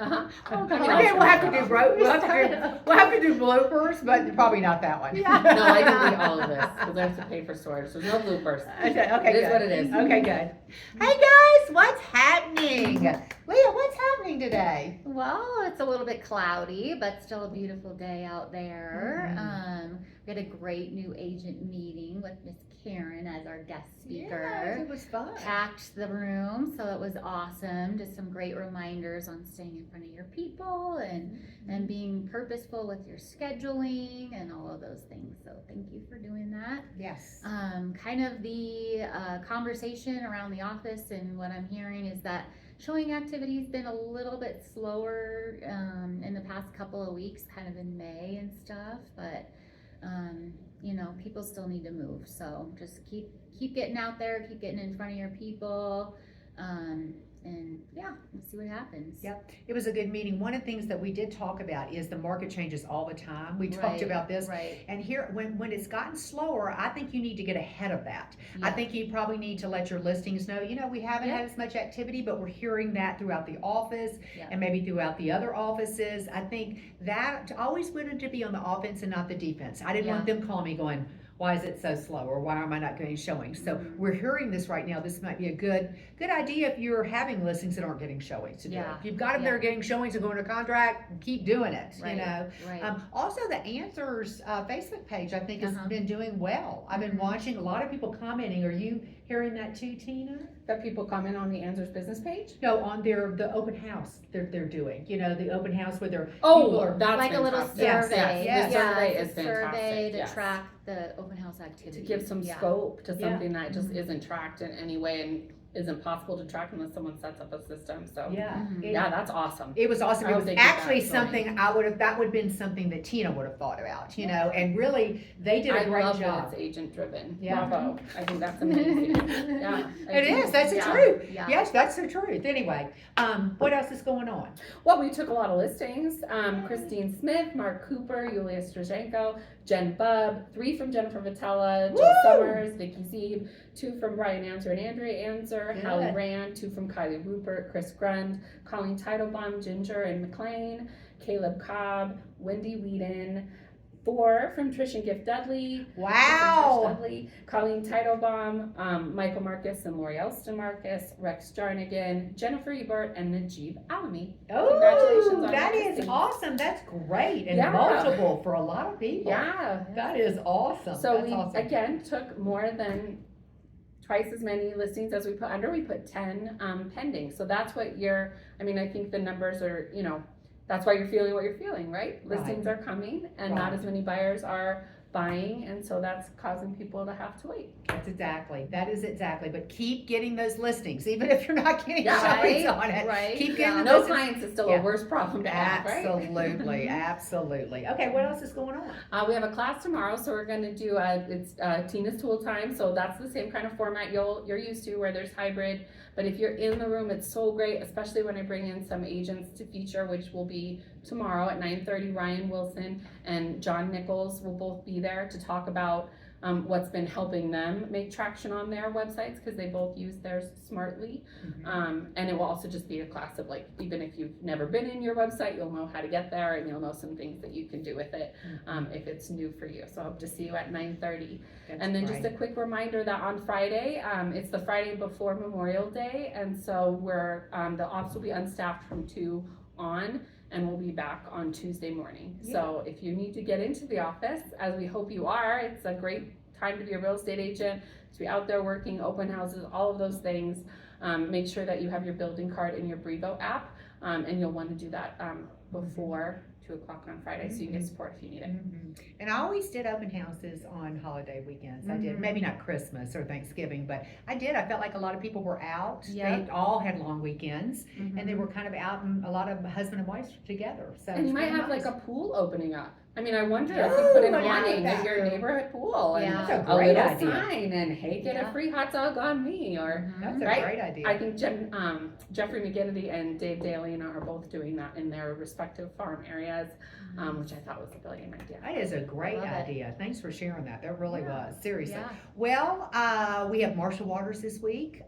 Okay, we'll have to do we'll have to do bloopers, but probably not that one. No, I delete all of this because I have to pay for storage. There's no bloopers. Okay, It is what it is. Okay, good. Hey guys, what's happening? Leah, what's happening today? Well, it's a little bit cloudy, but still a beautiful day out there. We had a great new agent meeting with Miss Karen as our guest speaker. Yeah, it was fun. Packed the room, so it was awesome. Just some great reminders on staying in front of your people and being purposeful with your scheduling and all of those things. So thank you for doing that. Yes. Kind of the conversation around the office and what I'm hearing is that showing activity has been a little bit slower in the past couple of weeks, kind of in May and stuff, but people still need to move. So just keep getting out there, keep getting in front of your people, and yeah, we'll see what happens. Yep, it was a good meeting. One of the things that we did talk about is the market changes all the time. We talked Right, about this. right. And here, when it's gotten slower, I think you need to get ahead of that. I Yeah. think you probably need to let your listings know, we haven't had as much activity, but we're hearing that throughout the office Yeah. and maybe throughout the other offices. I think that always wanted to be on the offense and not the defense. I didn't want them calling me going, why is it so slow, or why am I not getting showings? So we're hearing this right now. This might be a good idea if you're having listings that aren't getting showings to do it. Yeah. If you've got them that are getting showings and going to contract, keep doing it. Right, right. Also, the Answers Facebook page, I think, has Uh-huh. been doing well. I've been watching a lot of people commenting. Are you hearing that too, Tina? That people comment on the Answers business page? No, on the open house they're doing. The open house where they're That's like a little fantastic. survey. Yes. The survey it's is a survey fantastic. to Yes. track the open house activity. To give some Yeah. scope to Yeah. something that just isn't tracked in any way and isn't possible to track unless someone sets up a system. So Mhm. that's awesome. It was awesome. I It would was think that actually that's something that would have been something that Tina would have thought about, and really they did a I great love job. that it's agent driven. Yeah. Bravo. I think that's amazing. Yeah. It is. That's the Yeah. truth. Yeah. Yes, that's the truth. Anyway, what else is going on? Well, we took a lot of listings. Christine Smith, Mark Cooper, Yulia Strazenko, Jen Bubb, 3 from Jennifer Vitella, Jill Woo! Summers, Vicky Zeeb, 2 from Brian Answer and Andrea Answer, Good. Hallie Rand, 2 from Kylie Rupert, Chris Grund, Colleen Teitelbaum, Ginger and McLean, Caleb Cobb, Wendy Whedon, 4 from Trish and Gift Dudley, Wow. Trish Dudley, Colleen Teitelbaum, Michael Marcus and Lori Elston Marcus, Rex Jarnigan, Jennifer Ebert, and Najib Alami. Oh, Congratulations on that your is listings. awesome. That's great and Yeah. multiple for a lot of people. Yeah. That is awesome. So That's we awesome. again took more than twice as many listings as we put under. We put 10 pending. So that's what I think the numbers are, that's why you're feeling what you're feeling, right? Right. Listings are coming and Right. not as many buyers are buying, and so that's causing people to have to wait. That is exactly. But keep getting those listings, even if you're not getting Yeah. showings Right, on it. right, Keep yeah. getting the No listings. clients is still Yeah. a worse problem to have, right? Absolutely, absolutely. Okay, what else is going on? We have a class tomorrow, so we're going to do it's Tina's Tool Time. So that's the same kind of format you're used to, where there's hybrid. But if you're in the room, it's so great, especially when I bring in some agents to feature, which will be tomorrow at 9:30. Ryan Wilson and John Nichols will both be there to talk about what's been helping them make traction on their websites, because they both use theirs smartly. And it will also just be a class of, like, even if you've never been in your website, you'll know how to get there and you'll know some things that you can do with it if it's new for you. So I hope to see you at 9:30. That's And then great. just a quick reminder that on Friday, it's the Friday before Memorial Day, and so the office will be unstaffed from 2 on, and we'll be back on Tuesday morning. So if you need to get into the office, as we hope you are, it's a great time to be a real estate agent, to be out there working, open houses, all of those things. Make sure that you have your building card in your Brivo app, and you'll want to do that before 2 o'clock on Friday, so you can get support if you need it. And I always did open houses on holiday weekends. I did, maybe not Christmas or Thanksgiving, but I did. I felt like a lot of people were out. Yeah. They all had long weekends, and they were kind of out, and a lot of husband and wife together. So And you it's might kinda have like nice. a pool opening up. I mean, I wonder if you put in a Ooh, I like warning that. at your neighborhood pool and Yeah. That's a a great little idea. sign and, hey, get a Yeah. free hot dog on me, or That's a Right? great idea. I think Jeffrey McGinnity and Dave Dalena are both doing that in their respective farm area, ideas, which I thought was a brilliant idea. That is a great Love it. idea. Thanks for sharing that. That really Yeah. was, seriously. Yeah. Well, we have Marsha Waters this week.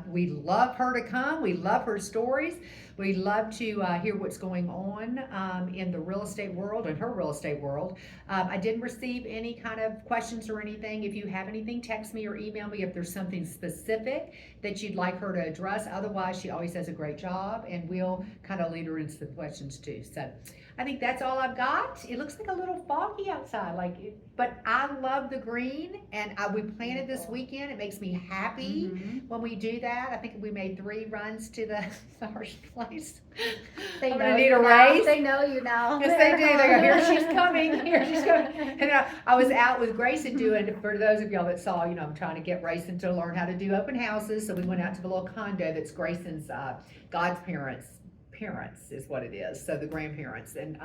We love her to come. We love her stories. We love to hear what's going on in the real estate world and her real estate world. I didn't receive any kind of questions or anything. If you have anything, text me or email me if there's something specific that you'd like her to address. Otherwise, she always does a great job, and we'll kind of lead her into the questions too. So I think that's all I've got. It looks like a little foggy outside, but I love the green, and we planted this weekend. It makes me happy Mhm. when we do that. I think we made 3 runs to the Flowers Place. They I'm know gonna need you a now. raise. They know you now. Yes, they do. They go, here she's coming, here she's coming. And I was out with Grayson doing, for those of y'all that saw, I'm trying to get Grayson to learn how to do open houses. So we went out to the little condo that's Grayson's godparents' parents is what it is, so the grandparents, and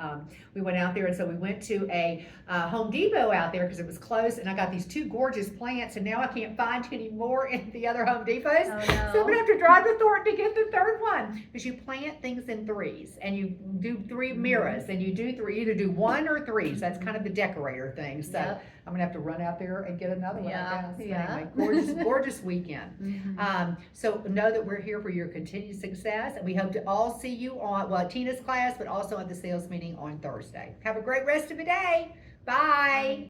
we went out there, and so we went to a Home Depot out there because it was closed, and I got these 2 gorgeous plants, and now I can't find any more in the other Home Depots. Oh, So I'm no. gonna have to drive to Thornton to get the 3rd one, because you plant things in 3s, and you do 3 mirrors, and you do 3, either do 1 or 3, so that's kind of the decorator thing. So Yep. I'm gonna have to run out there and get another one. Yeah, I guess. But yeah. Anyway, gorgeous, gorgeous weekend. Mhm. So know that we're here for your continued success, and we hope to all see you on, Tina's class, but also at the sales meeting on Thursday. Have a great rest of the day. Bye.